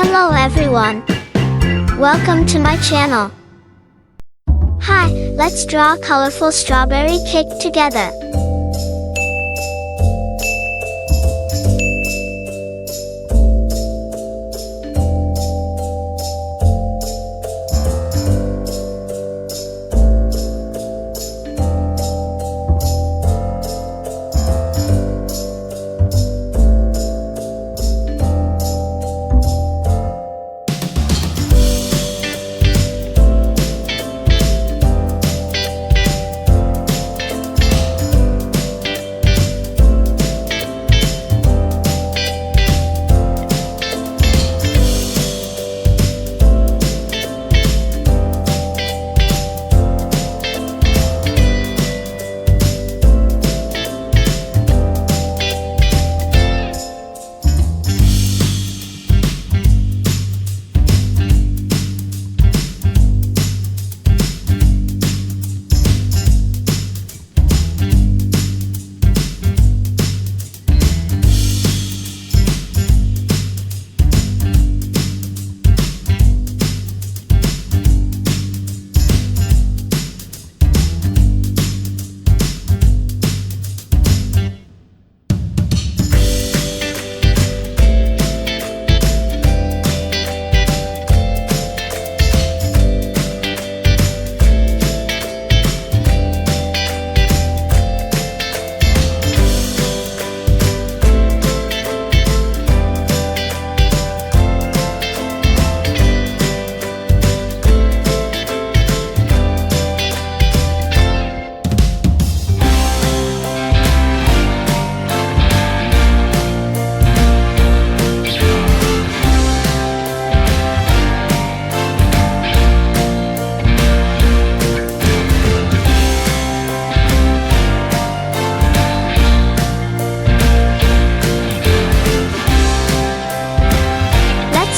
Hello everyone. Welcome to my channel. Hi, let's draw a colorful strawberry cake together.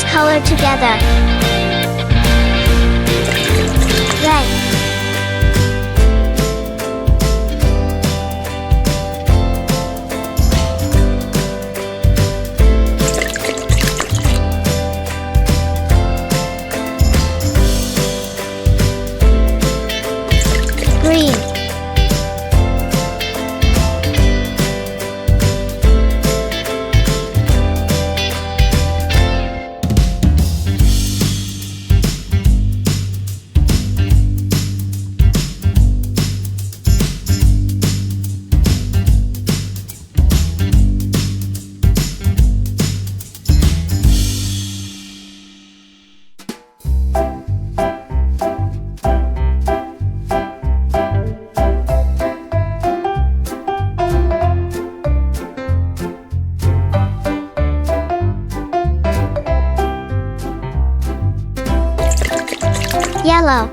Color together. Red, green, yellow,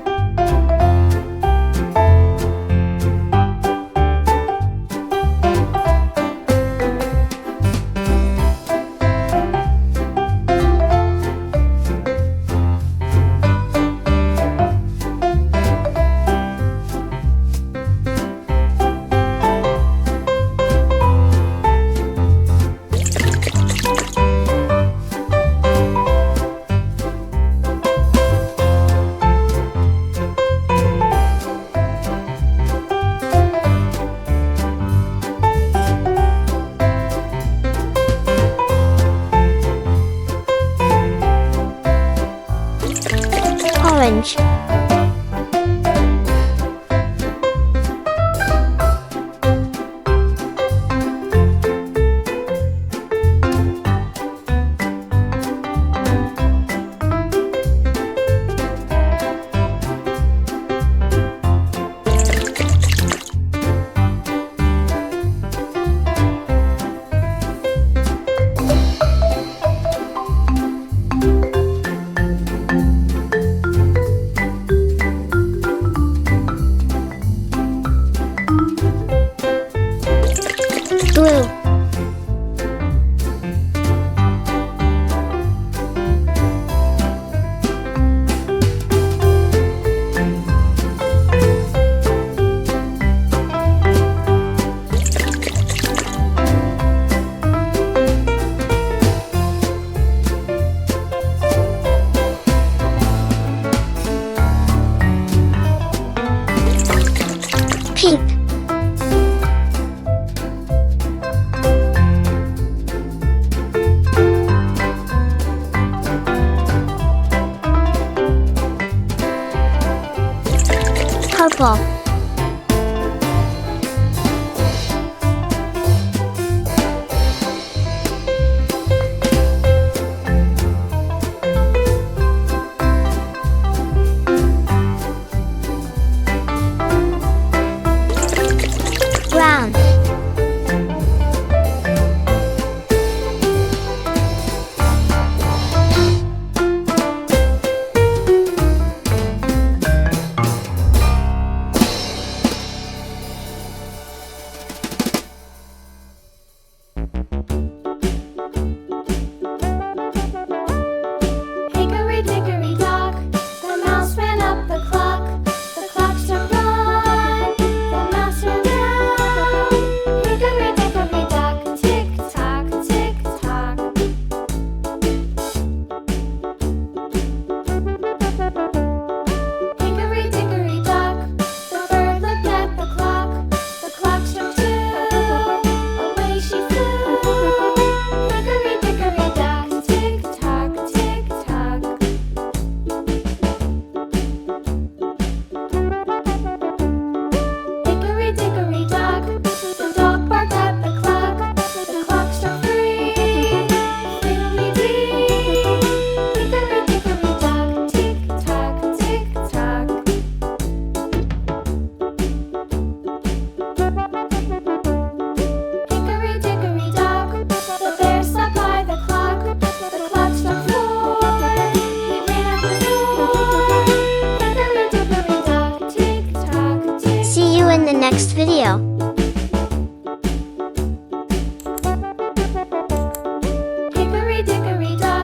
orange, apple. Brown. Hickory dickory dock, the mouse ran up the clock. The clock struck one, the mouse ran down. Hickory dickory dock, tick tock, tick tock. Hickory dickory dock, the bird looked at the clock. The clock struck two, away she flew. Hickory dickory dock, tick tock, tick tock. Hickory dickory dock, the dog barked at the clock. The clock struck three, fiddly-dee. Hickory dickory dock, tick tock, tick tock. Hickory dickory dock, the bear sat by the clock. The clock struck four, he ran out the door. Hickory dickory dock, tick tock, tick. See you in the next video.